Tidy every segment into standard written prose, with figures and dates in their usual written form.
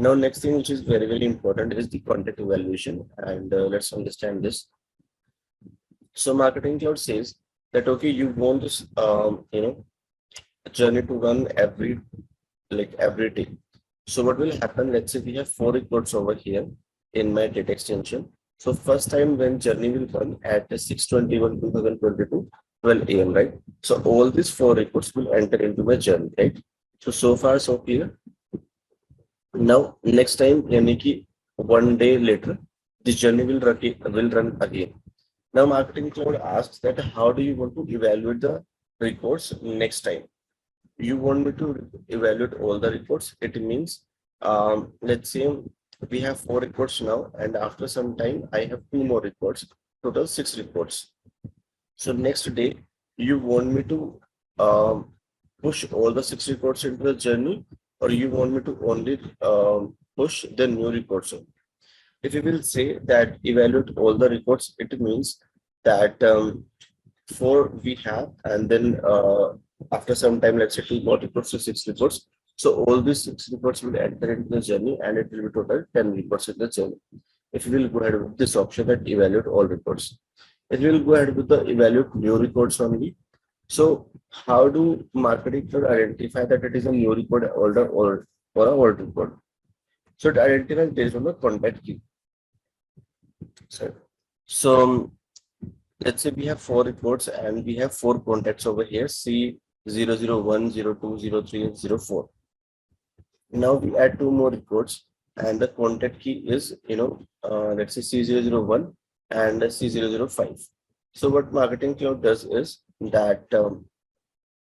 Now, next thing which is very, very important is the content evaluation. And let's understand this. So Marketing Cloud says that, okay, you want this, journey to run every day. So what will happen? Let's say we have 4 reports over here in my data extension. So first time when journey will run at 6/21/2022, 12 a.m. right? So all these 4 reports will enter into my journey, right? So far so clear. Now next time, yani ki 1 day later, this journey will run again. Now Marketing Cloud asks that how do you want to evaluate the reports next time? You want me to evaluate all the reports? It means, let's say we have 4 reports now, and after some time, I have 2 more reports, total 6 reports. So next day, you want me to push all the 6 reports into the journey, or you want me to only push the new reports on? If you will say that evaluate all the reports, it means that 4 we have, and then after some time, let's say 2 more reports to 6 reports. So all these 6 reports will enter into the journey, and it will be total 10 reports in the journey. If you will go ahead with this option that evaluate all reports, if you will go ahead with the evaluate new reports only. So how do Marketing Cloud identify that it is a new report or an old report? So it identifies based on the contact key. So let's say we have 4 reports and we have 4 contacts over here, C001, 02, 03, and 04. Now we add 2 more reports, and the contact key is, let's say C001 and C005. So what Marketing Cloud does is that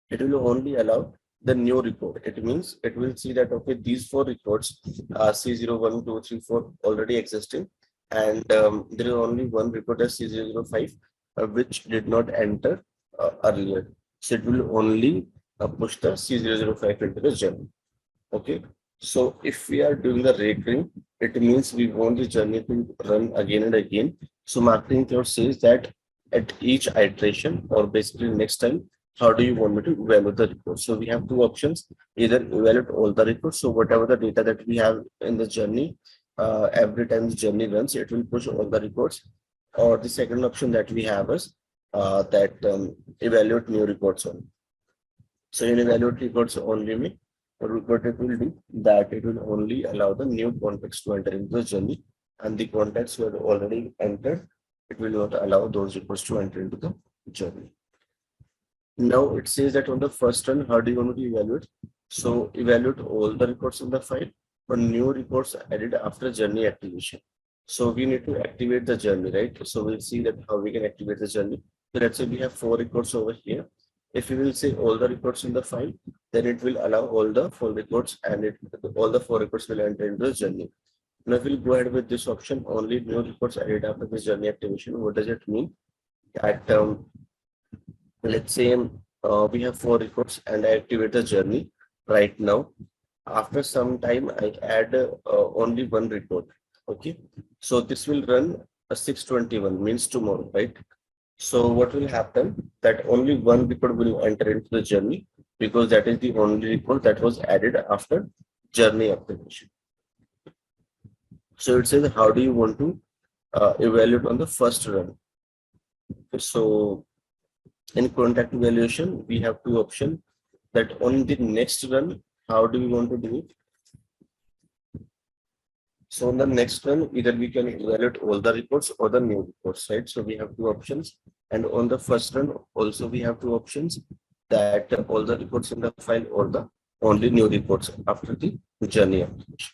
it will only allow the new report. It means it will see that, okay, these 4 reports, C01, 2, 3, 4 already existing, and there is only one report as C005, which did not enter earlier. So it will only push the C005 into the journey. Okay. So if we are doing the recurring, it means we want the journey to run again and again. So Marketing Cloud says that at each iteration, or basically next time, how do you want me to evaluate the report? So we have 2 options: either evaluate all the reports. So whatever the data that we have in the journey, every time the journey runs, it will push all the reports. Or the second option that we have is evaluate new reports only. So in evaluate reports only, what it will do that it will only allow the new contacts to enter into the journey, and the contacts were already entered, it will not allow those reports to enter into the journey. Now it says that on the first run, how do you want to evaluate? So evaluate all the reports in the file, or new reports added after journey activation. So we need to activate the journey, right? So we'll see that how we can activate the journey. So let's say we have 4 reports over here. If we will say all the reports in the file, then it will allow all the 4 reports, and all the 4 reports will enter into the journey. Now, if we'll go ahead with this option, only new reports added after this journey activation. What does it mean? That let's say we have 4 reports and I activate the journey right now. After some time, I add only 1 report. Okay, so this will run a 6/21, means tomorrow, right? So what will happen? That only 1 report will enter into the journey, because that is the only report that was added after journey activation. So it says, how do you want to evaluate on the first run? So in contact evaluation, we have 2 options, that on the next run, how do we want to do it? So on the next run, either we can evaluate all the reports or the new reports, right? So we have 2 options. And on the first run, also we have 2 options, that all the reports in the file or the only new reports after the journey application.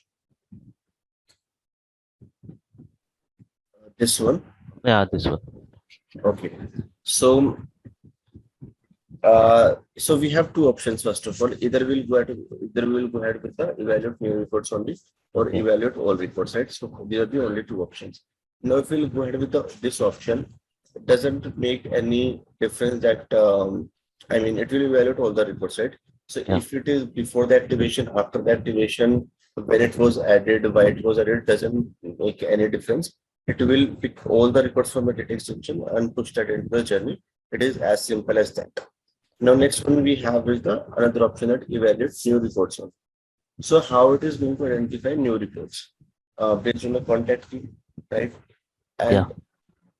This one? Yeah, this one. Okay. So we have 2 options. First of all, either we'll go ahead with the evaluate new reports only, or evaluate all reports, right? So these are the only 2 options. Now, if we'll go ahead with this option, it doesn't make any difference that it will evaluate all the reports, right? So if it is before the activation, after the activation, when it was added, why it was added, doesn't make any difference. It will pick all the reports from the data extension and push that into the journey. It is as simple as that. Now, next one we have is the another option, that evaluate new reports on. So how it is going to identify new reports based on the contact key, right? Yeah. And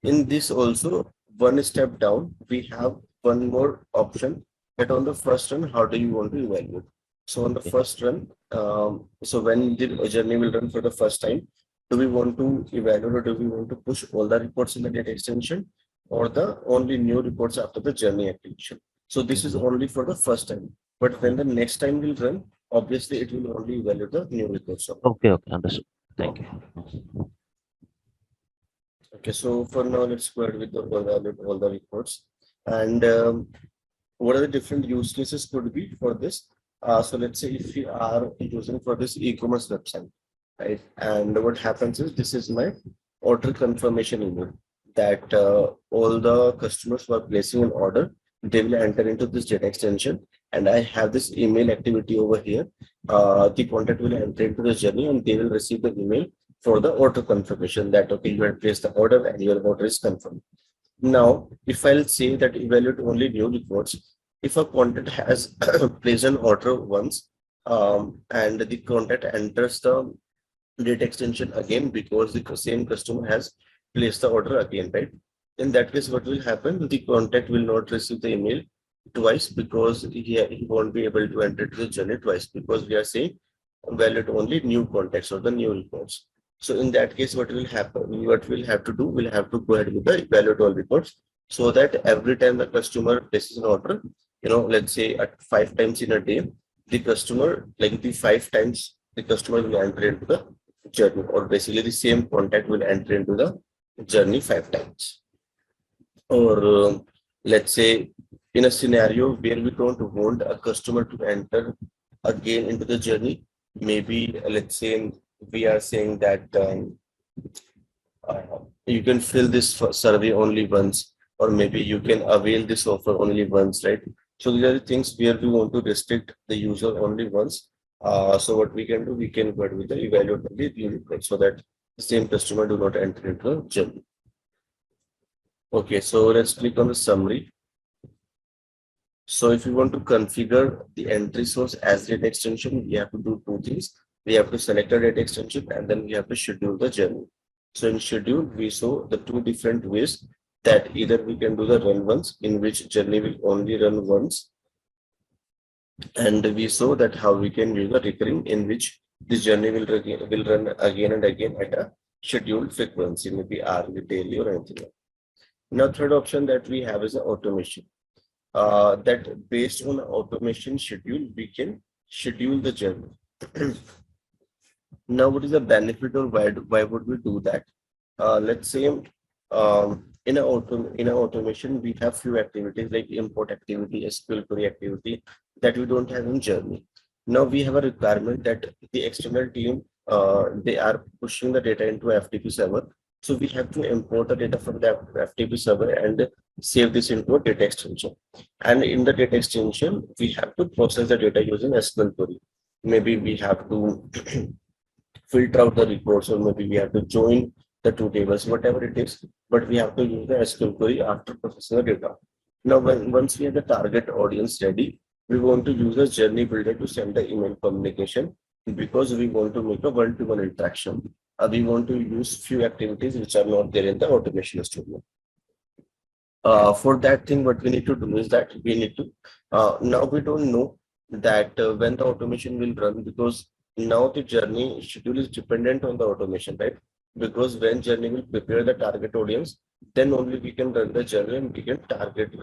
in this also, one step down, we have one more option that on the first run, how do you want to evaluate? So on the Okay. first run, so when the journey will run for the first time, do we want to evaluate or do we want to push all the reports in the data extension or the only new reports after the journey activation? So this is Mhm. only for the first time. But when Mhm. the next time will run, obviously it will only evaluate the new reports. Okay. Okay. Understood. Thank you. Mhm. Okay, so for now, let's go ahead with all the reports. And what are the different use cases could be for this? So let's say if we are using for this e-commerce website, right? And what happens is this is my order confirmation email that all the customers who are placing an order, they will enter into this data extension. And I have this email activity over here. The contact will enter into the journey and they will receive the email for the order confirmation that, okay, you have placed the order and your order is confirmed. Now, if I'll say that evaluate only new reports, if a contact has placed an order once and the contact enters the date extension again because the same customer has placed the order again, right? In that case, what will happen? The contact will not receive the email twice because he won't be able to enter the journey twice because we are saying valid only new contacts or the new reports. So in that case, what will happen? What we'll have to do? We'll have to go ahead with the valid all reports so that every time the customer places an order, let's say at 5 times in a day, the customer, like the 5 times the customer will enter into the journey, or basically the same contact will enter into the journey 5 times. Or let's say in a scenario where we don't want a customer to enter again into the journey, maybe let's say we are saying that you can fill this survey only once, or maybe you can avail this offer only once, right? So these are the things where we want to restrict the user only once. So what we can do, we can go ahead with the evaluate only the report so that the same customer do not enter into the journey. Okay, so let's click on the summary. So if you want to configure the entry source as data extension, we have to do two things. We have to select a data extension and then we have to schedule the journey. So in schedule, we saw the two different ways that either we can do the run once, in which journey will only run once, and we saw that how we can use the recurring, in which the journey will run again and again at a scheduled frequency, maybe hourly, daily, or anything else. Now, third option that we have is the automation. That based on automation schedule, we can schedule the journey. Now, what is the benefit or why would we do that? Let's say in a automation, we have few activities like import activity, SQL query activity that we don't have in journey. Now we have a requirement that the external team they are pushing the data into FTP server. So we have to import the data from the FTP server and save this into a data extension. And in the data extension, we have to process the data using SQL query. Maybe we have to filter out the reports, or maybe we have to join the two tables, whatever it is, but we have to use the SQL query after processing the data. Now, once we have the target audience ready, we want to use a journey builder to send the email communication because we want to make a one-to-one interaction. We want to use few activities which are not there in the automation studio. For that thing, what we need to do is that we need to now we don't know that when the automation will run, because now the journey schedule is dependent on the automation, right? Because when journey will prepare the target audience, then only we can run the journey and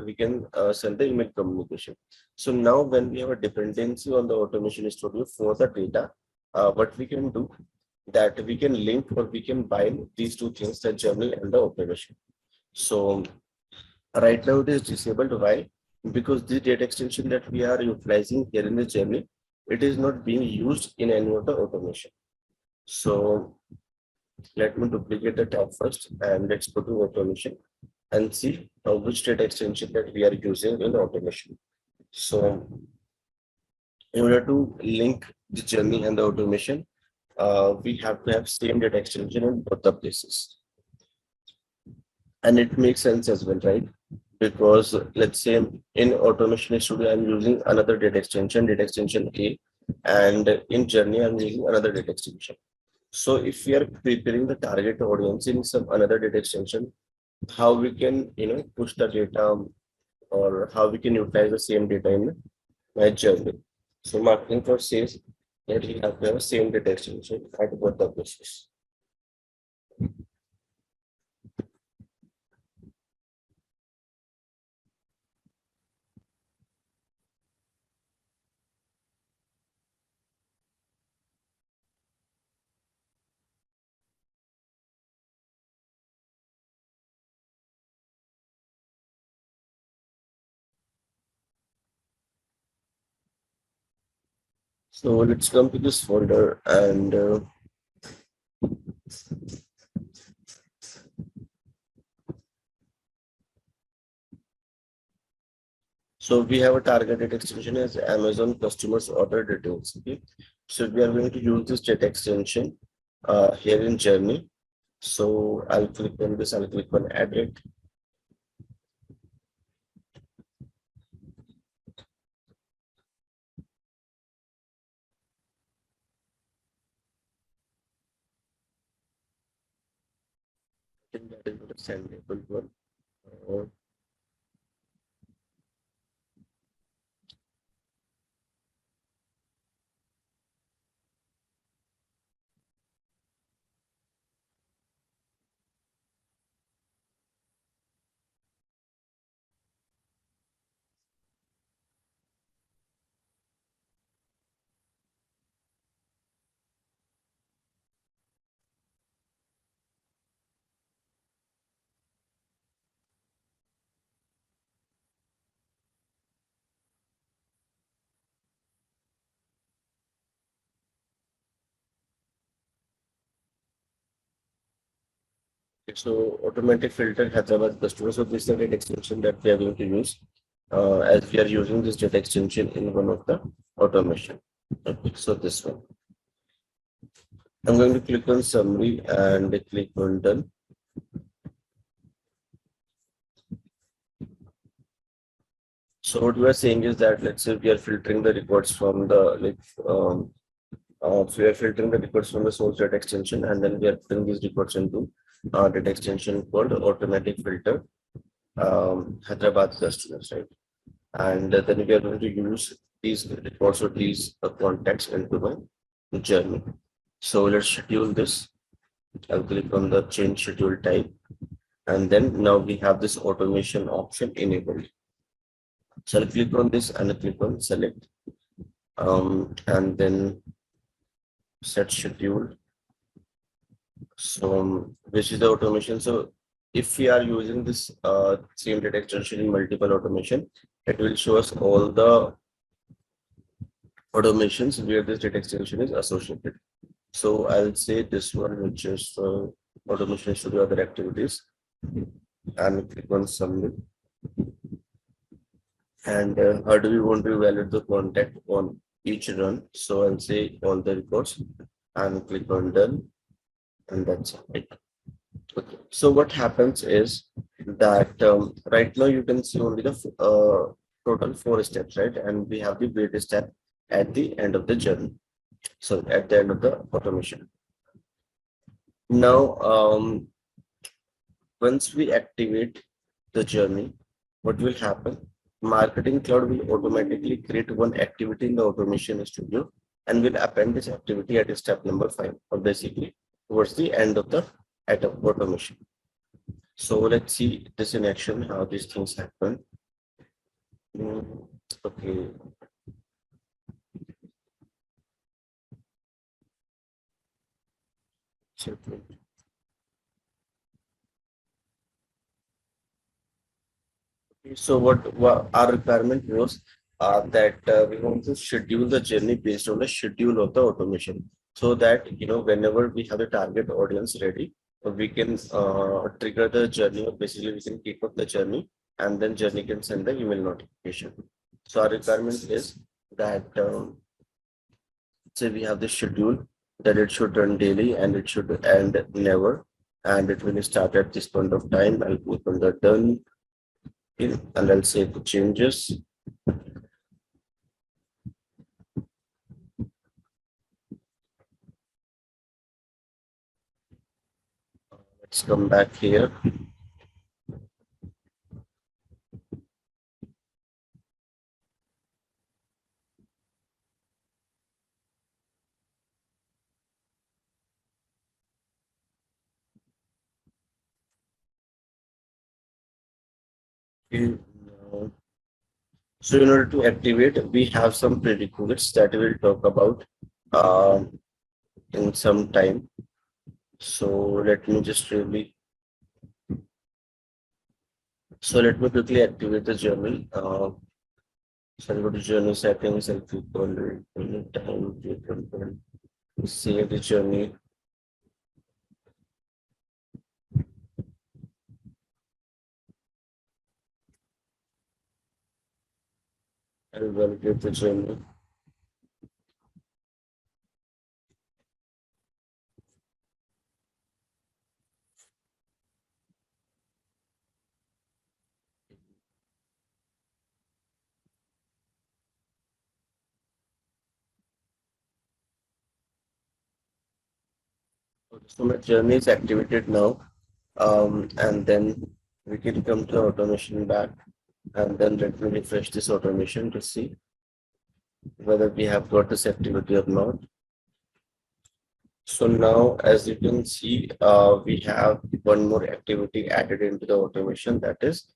we can send the email communication. So now when we have a dependency on the automation studio for the data, what we can do that we can link or we can bind these two things, the journey and the automation. So right now it is disabled. Why? Because the data extension that we are utilizing here in the journey, it is not being used in any of the automation. So let me duplicate the tab first and let's go to automation and see which data extension that we are using in automation. So in order to link the journey and the automation, we have to have same data extension in both the places. And it makes sense as well, right? Because let's say in automation studio, I'm using another data extension A, and in journey, I'm using another data extension. So if we are preparing the target audience in some another data extension, how we can, push the data or how we can utilize the same data in my journey. So marketing for sales, that we have the same data extension at both the places. So let's come to this folder and so we have a targeted extension as Amazon customers order details. Okay. So we are going to use this data extension here in journey. So I'll click on this, I'll click on add it. I think that is not a sendable one. Uh, So automatic filter Hyderabad customer. So this is the data extension that we are going to use as we are using this data extension in one of the automation. Okay, so this one. I'm going to click on summary and click on done. So what we are saying is that let's say we are filtering the records from the so we are filtering the records from the source data extension, and then we are putting these records into data extension called automatic filter Hyderabad customers, right? And then we are going to use these records or these contacts into my journey. So let's schedule this. I'll click on the change schedule type, and then now we have this automation option enabled. So I'll click on this and I'll click on select, and then set schedule. So which is the automation. So if we are using this same data extension in multiple automation, it will show us all the automations where this data extension is associated. So I'll say this one, which is automation should do other activities, and click on submit. And how do we want to evaluate the contact on each run? So I'll say all the records and click on done, and that's it. Okay. So what happens is that right now you can see only the total 4 steps, right? And we have the wait step at the end of the journey. So at the end of the automation. Now, once we activate the journey, what will happen? Marketing Cloud will automatically create one activity in the automation studio and will append this activity at step number 5, or basically towards the end of the automation. So let's see this in action, how these things happen. Okay. So what our requirement was that we want to schedule the journey based on the schedule of the automation, so that whenever we have the target audience ready, we can trigger the journey, or basically we can keep up the journey, and then journey can send the email notification. So our requirement is that say we have the schedule that it should run daily and it should end never, and it will start at this point of time. I'll click on the done and I'll save the changes. Let's come back here. Okay, now, so in order to activate, we have some prerequisites that we'll talk about in some time. So let me just really, so let me quickly activate the journal. So I'll go to journal settings and click on time, save the journey. I'll validate the journey. Okay, so my journey is activated now. And then we can come to automation back, and then let me refresh this automation to see whether we have got this activity or not. So now, as you can see, we have one more activity added into the automation, that is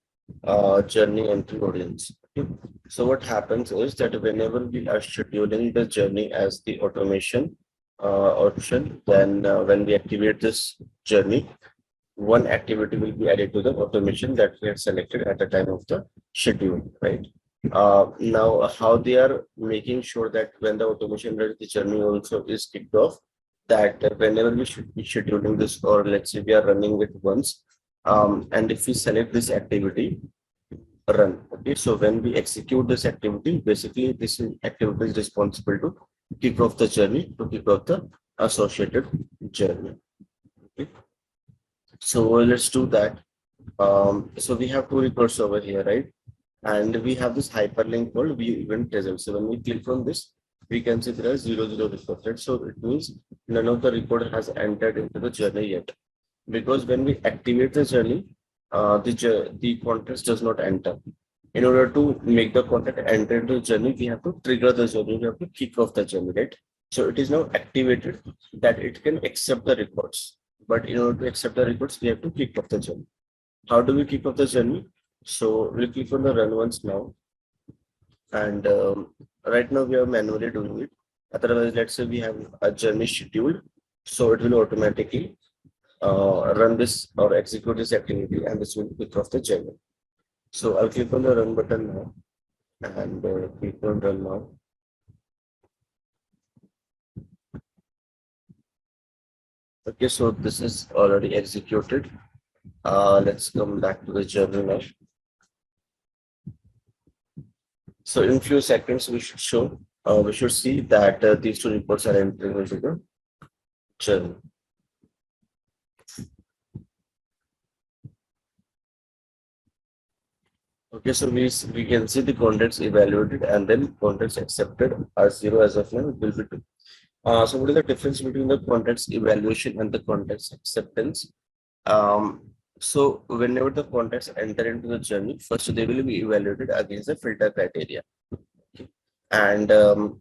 journey entry audience. Okay. So what happens is that whenever we are scheduling the journey as the automation option, then when we activate this journey, one activity will be added to the automation that we have selected at the time of the schedule, right? Now, how they are making sure that when the automation runs, the journey also is kicked off, that whenever we should be scheduling this, or let's say we are running with once, and if we select this activity, run. Okay, so when we execute this activity, basically this activity is responsible to kick off the journey, to kick off the associated journey. Okay. So let's do that. So we have two records over here, right? And we have this hyperlink called view event results. So when we click on this, we can see there are 00 records, right? So it means none of the record has entered into the journey yet. Because when we activate the journey, the context does not enter. In order to make the content enter into the journey, we have to trigger the journey, we have to kick off the journey, right? So it is now activated that it can accept the records. But in order to accept the records, we have to kick off the journey. How do we kick off the journey? So we'll click on the run once now. And right now we are manually doing it. Otherwise, let's say we have a journey scheduled. So it will automatically run this or execute this activity, and this will kick off the journey. So I'll click on the run button now, and click on run now. Okay, so this is already executed. Let's come back to the journey now. So in few seconds, we should see that these two reports are entering into the journey. Okay, so we can see the contents evaluated and then contents accepted as 0 as of now. It will be 2. So what is the difference between the contents evaluation and the contents acceptance? So whenever the contents enter into the journey, first they will be evaluated against the filter criteria. Okay. And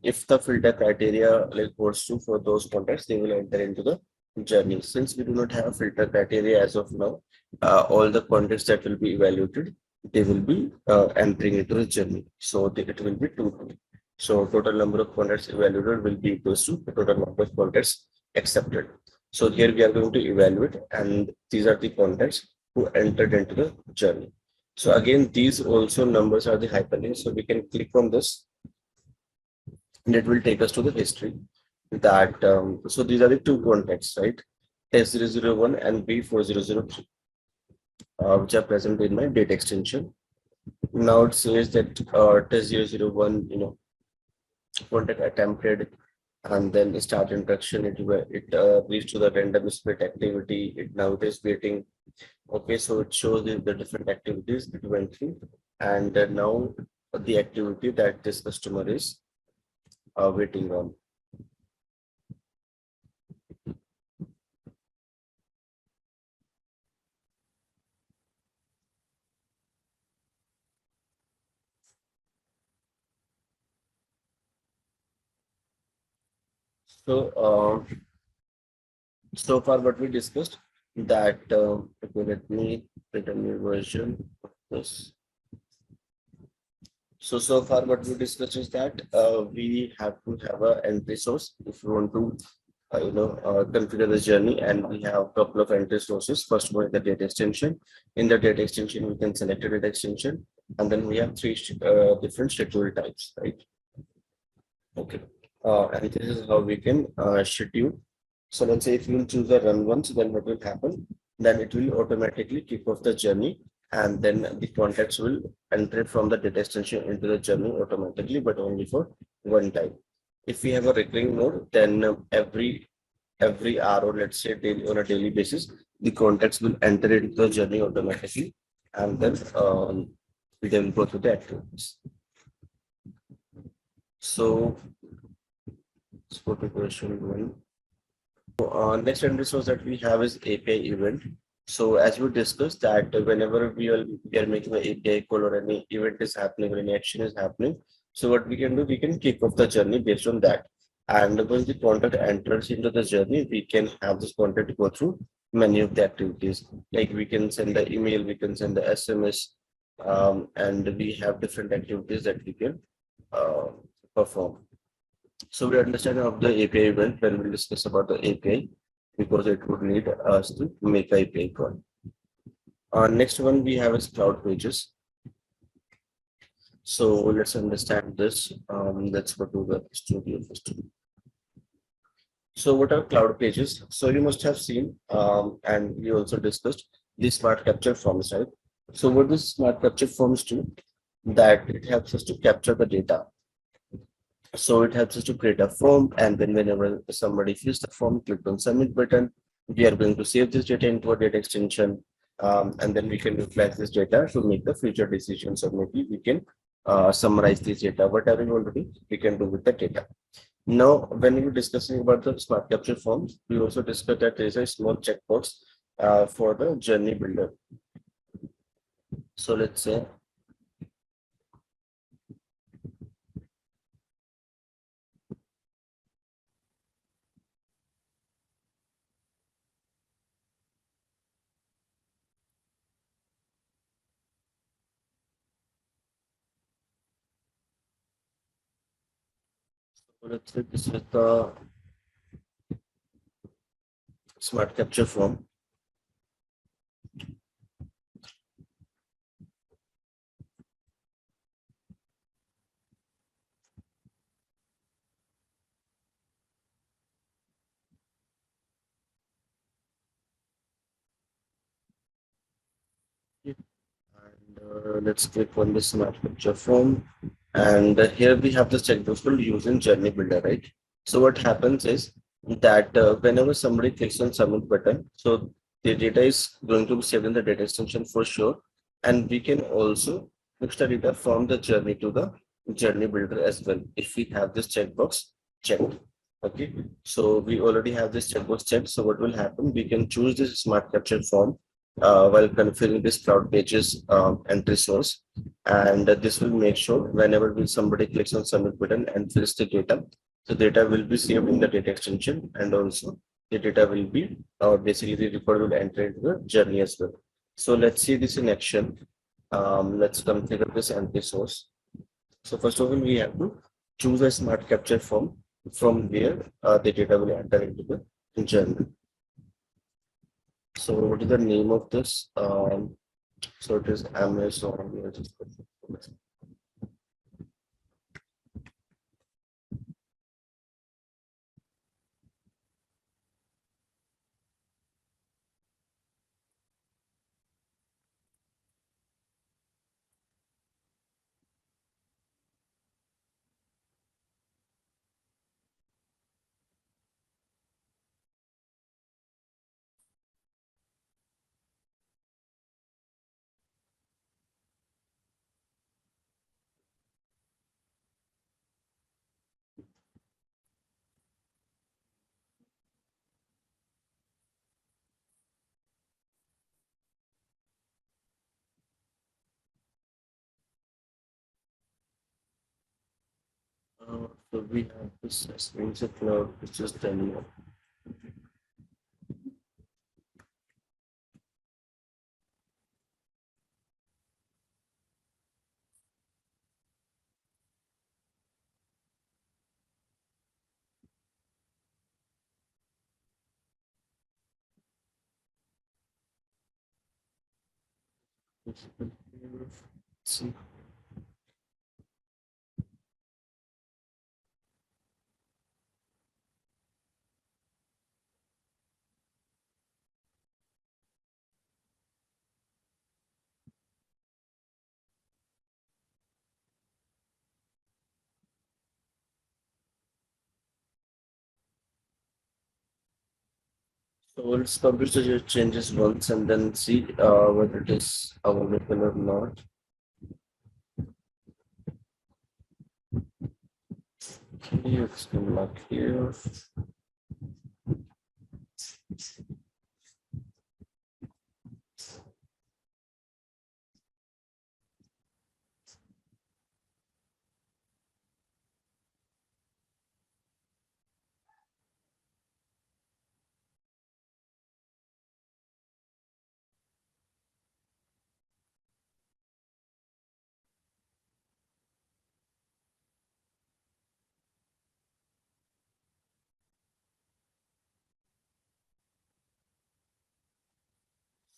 if the filter criteria like holds true for those contents, they will enter into the journey. Since we do not have filter criteria as of now, all the contents that will be evaluated, they will be entering into the journey. So it will be 2. So total number of contents evaluated will be equals to the total number of contents accepted. So here we are going to evaluate, and these are the contents who entered into the journey. So again, these also numbers are the hyperlinks. So we can click on this, and it will take us to the history. That so these are the two contexts, right? S001 and B4003, which are present in my data extension. Now it says that test001, contact attempted, and then start instruction. It reached to the random split activity. It now it is waiting. Okay, so it shows the different activities it went through, and now the activity that this customer is waiting on. So, so far what we discussed that okay, let me write a new version of this. So far what we discussed is that we have to have a entry source if we want to configure the journey, and we have a couple of entry sources. First one is the data extension. In the data extension, we can select a data extension, and then we have three different schedule types, right? Okay. And this is how we can schedule. So let's say if you will choose the run once, then what will happen? Then it will automatically kick off the journey, and then the contacts will enter from the data extension into the journey automatically, but only for one time. If we have a recurring node, then every hour, or let's say daily, on a daily basis, the contacts will enter into the journey automatically, and then they will go through the activities. So let's go to question one. Next end resource that we have is API event. So as we discussed that whenever we are making an API call or any event is happening or any action is happening, so what we can do, we can kick off the journey based on that. And when the contact enters into the journey, we can have this contact go through many of the activities. Like we can send the email, we can send the SMS, and we have different activities that we can uh, perform. So we understand of the API event when we discuss about the API, because it would need us to make a API call. Next one we have is cloud pages. So let's understand this. Let's go to the studio first. So what are cloud pages? So you must have seen, and we also discussed the smart capture forms, right? So what does smart capture forms do? That it helps us to capture the data. So it helps us to create a form, and then whenever somebody fills the form, click on submit button. We are going to save this data into a data extension, and then we can utilize this data to make the future decisions, or maybe we can summarize this data. Whatever you want to do, we can do with the data. Now, when we were discussing about the smart capture forms, we also discussed that there is a small checkbox for the journey builder. So let's say this is the smart capture form. And let's click on the smart capture form. And here we have the checkbox called using journey builder, right? So what happens is that whenever somebody clicks on submit button, so the data is going to be saved in the data extension for sure. And we can also push the data from the journey to the journey builder as well, if we have this checkbox checked. Okay, so we already have this checkbox checked. So what will happen? We can choose this smart capture form while configuring this cloud pages entry source, and this will make sure whenever somebody clicks on submit button and fills the data, the data will be saved in the data extension, and also the data will be basically the record will enter into the journey as well. So let's see this in action. Let's configure this entry source. So first of all, we have to choose a smart capture form from where the data will enter into the journey. So what is the name of this? So it is Amazon. So we have this SFMC cloud, which is telling you. See. So let's publish the changes once and then see whether it is available or not. Okay, it's come back here.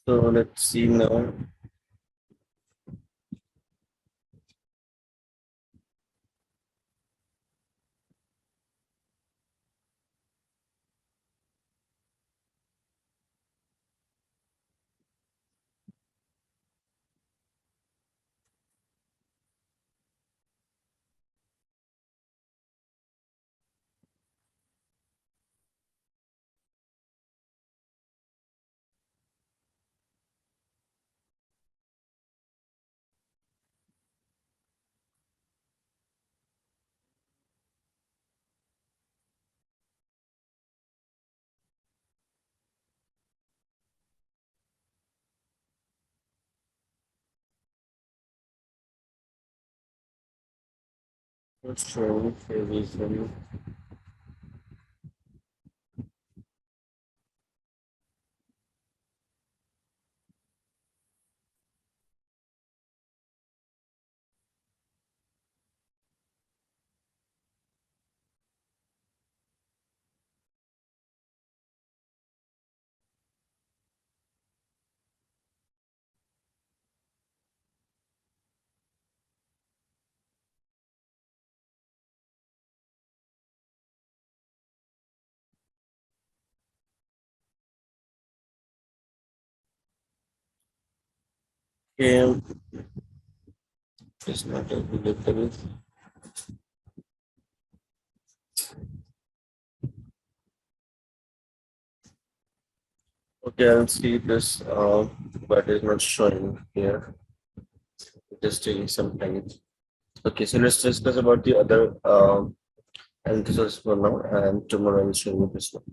So let's see now. Let's try for reason. Okay, it's not available. Okay, I'll see this, but it's not showing here. It is taking some time. Okay, so let's discuss about the other and this is for now, and tomorrow I'll show you this one.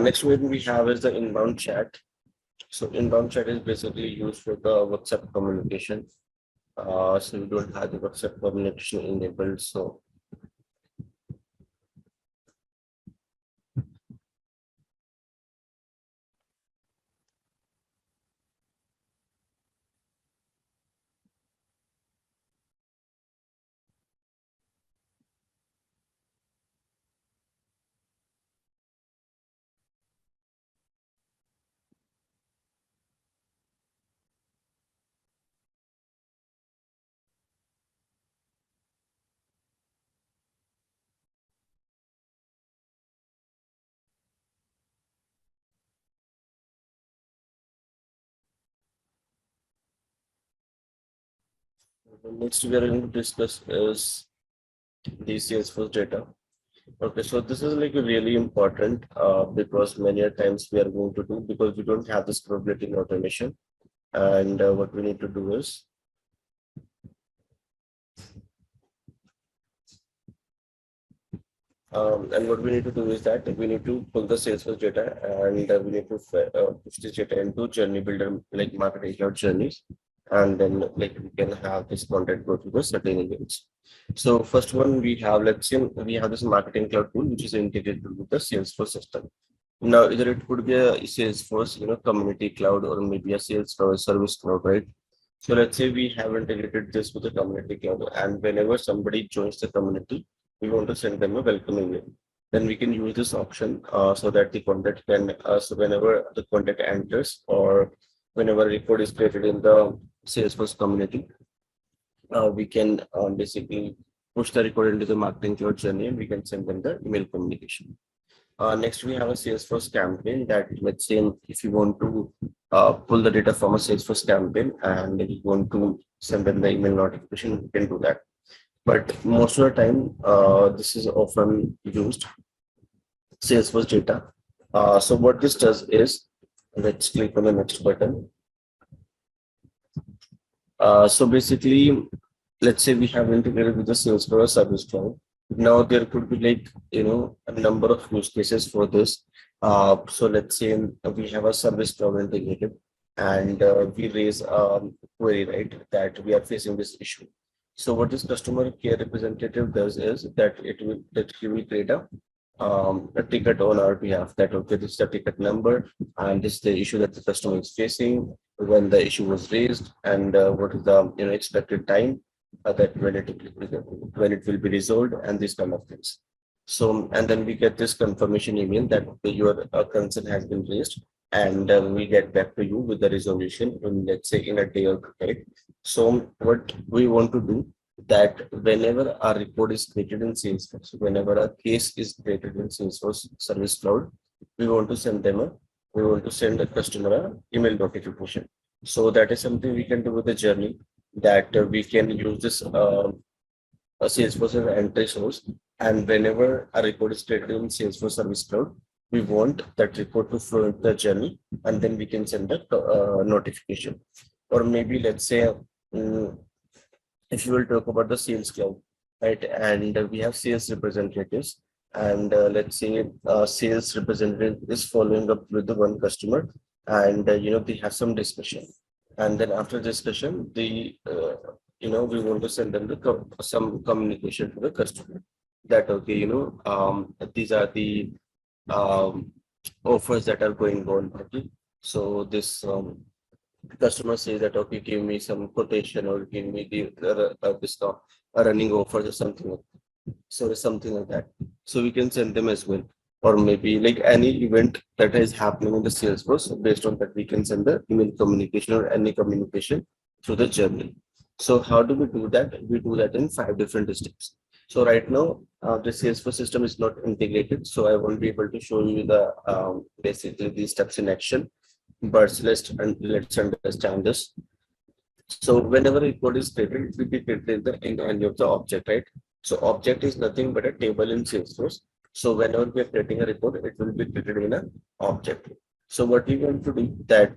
Next one we have is the inbound chat. So inbound chat is basically used for the WhatsApp communication. So we don't have the WhatsApp communication enabled. So the next we are going to discuss is the Salesforce data. Okay, so this is like really important because many a times we are going to do because we don't have this scalability in automation. And what we need to do is and what we need to do is that we need to pull the Salesforce data and we need to push this data into journey builder like marketing cloud journeys. and then like we can have this content go to the certain emails. So first one we have, let's say we have this marketing cloud tool which is integrated with the Salesforce system. Now either it could be a Salesforce, community cloud, or maybe a sales cloud, service cloud, right? So let's say we have integrated this with the community cloud, and whenever somebody joins the community, we want to send them a welcome email. Then we can use this option so that the content can, so whenever the content enters or whenever a report is created in the Salesforce community, we can basically push the report into the marketing cloud journey, and we can send them the email communication. Next, we have a Salesforce campaign that, let's say, if you want to pull the data from a Salesforce campaign and you want to send them the email notification, you can do that. But most of the time, this is often used Salesforce data. So what this does is, let's click on the next button. So basically, let's say we have integrated with the Salesforce service cloud. Now there could be like, a number of use cases for this. So let's say we have a service cloud integrated, and we raise a query, right, that we are facing this issue. So what this customer care representative does is that he will create a ticket on our behalf, that okay, this is the ticket number and this is the issue that the customer is facing, when the issue was raised, and what is the expected time that when it will be resolved, and these kind of things. So, and then we get this confirmation email that your concern has been raised, and we get back to you with the resolution in, let's say, in a day or two, right? So what we want to do, that whenever our report is created in Salesforce, whenever a case is created in Salesforce Service Cloud, we want to send a customer an email notification. So that is something we can do with the journey, that we can use this a Salesforce as an entry source, and whenever a report is created in Salesforce Service Cloud, we want that report to flow into the journey, and then we can send the notification. Or maybe let's say, if you will talk about the sales cloud, right? And we have sales representatives, and let's say sales representative is following up with the one customer, and they have some discussion, and then after discussion, we want to send them some communication to the customer, that okay, these are the offers that are going on. Okay, so this customer says that okay, give me some quotation, or give me the discount, a running offers or something like that. So something like that. So we can send them as well, or maybe like any event that is happening in the Salesforce. So based on that, we can send the email communication or any communication through the journey. So how do we do that? We do that in 5 different steps. So right now, the Salesforce system is not integrated, so I won't be able to show you the basically these steps in action. But let's understand this. So whenever a report is created, it will be created in any of the object, right? So object is nothing but a table in Salesforce. So whenever we are creating a report, it will be created in an object. So what we want to do, that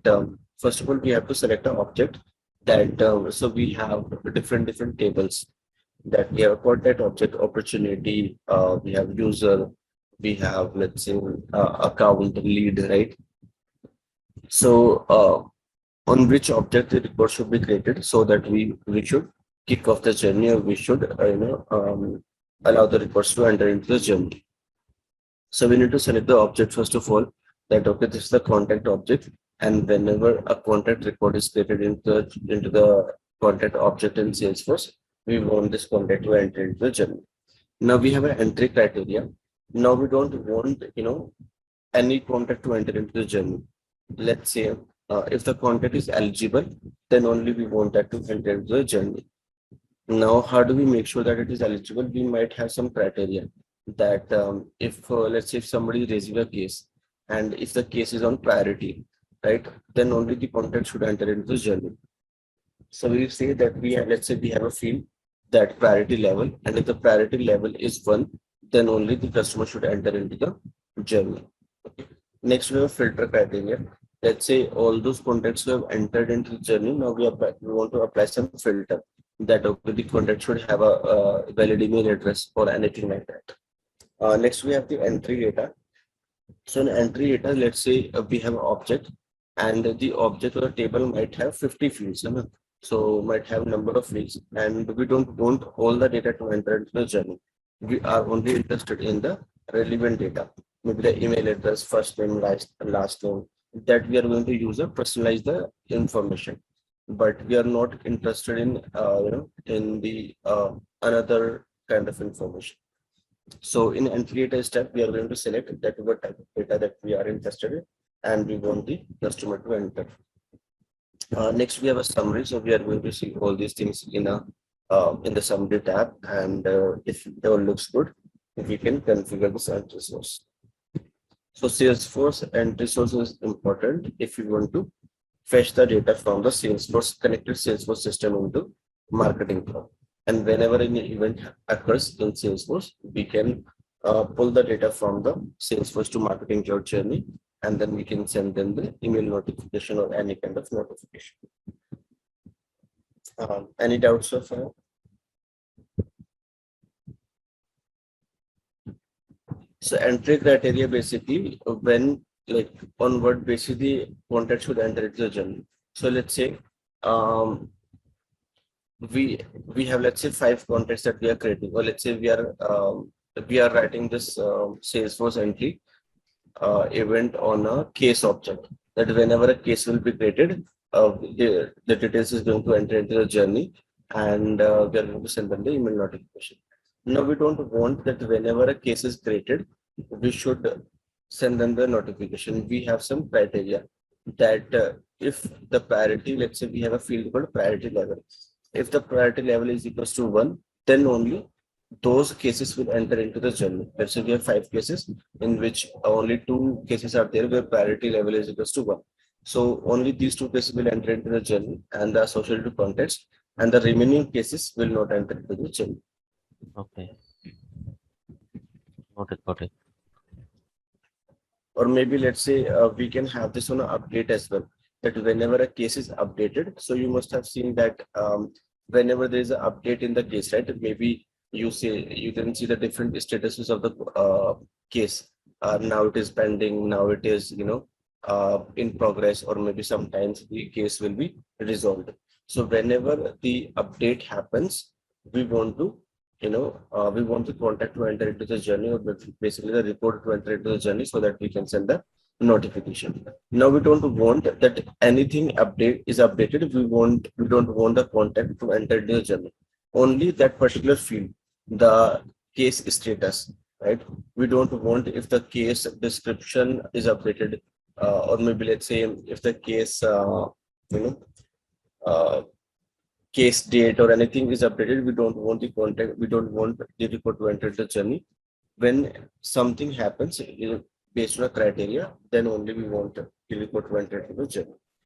first of all, we have to select an object, that so we have different tables, that we have a content object, opportunity, we have user, we have, let's say, account, lead, right? So on which object the report should be created, so that we should kick off the journey, or we should allow the reports to enter into the journey. So we need to select the object first of all, that okay, this is the contact object, and whenever a contact report is created into the contact object in Salesforce, we want this contact to enter into the journey. Now we have an entry criteria. Now we don't want any contact to enter into the journey. Let's say if the contact is eligible, then only we want that to enter into the journey. Now, how do we make sure that it is eligible? We might have some criteria, that if let's say if somebody is raising a case, and if the case is on priority, right, then only the contact should enter into the journey. So we say that let's say we have a field, that priority level, and if the priority level is 1, then only the customer should enter into the journey. Okay. Next, we have filter criteria. Let's say all those contacts who have entered into the journey, now we want to apply some filter, that okay, the contact should have a valid email address or anything like that. Next, we have the entry data. So in entry data, let's say we have an object, and the object or table might have 50 fields. So might have number of fields, and we don't want all the data to enter into the journey. We are only interested in the relevant data, maybe the email address, first name, last name, that we are going to use to personalize the information. But we are not interested in in the another kind of information. So in entry data step, we are going to select that what type of data that we are interested in, and we want the customer to enter. Next, we have a summary. So we are going to see all these things in the summary tab, and if it all looks good, we can configure this entry source. So Salesforce entry source is important if you want to fetch the data from the Salesforce connected Salesforce system into Marketing Cloud. And whenever any event occurs in Salesforce, we can pull the data from the Salesforce to Marketing Cloud journey, and then we can send them the email notification or any kind of notification. Any doubts so far? So entry criteria basically when like on what basis the contact should enter into the journey. So let's say um, we have, let's say, 5 contacts that we are creating, or let's say we are writing this Salesforce entry event on a case object, that whenever a case will be created, the details is going to enter into the journey, and we are going to send them the email notification. Now we don't want that whenever a case is created, we should send them the notification. We have some criteria that if the priority, let's say we have a field called priority level. If the priority level is equals to 1, then only those cases will enter into the journey. Let's say we have 5 cases in which only 2 cases are there where priority level is equals to 1. So only these 2 cases will enter into the journey and the associated contacts, and the remaining cases will not enter into the journey. Okay. Got it. Or maybe let's say we can have this on an update as well, that whenever a case is updated, so you must have seen that whenever there is an update in the case, right, maybe you can see the different statuses of the case. Now it is pending, now it is in progress, or maybe sometimes the case will be resolved. So whenever the update happens, we want to we want the contact to enter into the journey, or basically the report to enter into the journey, so that we can send the notification. Now we don't want that anything is updated. We don't want the contact to enter into the journey. Only that particular field, the case status, right? We don't want if the case description is updated, or maybe let's say if the case you know uh, case date or anything is updated, we don't want the contact, we don't want the report to enter the journey. When something happens based on a criteria, then only we want the report to enter the journey.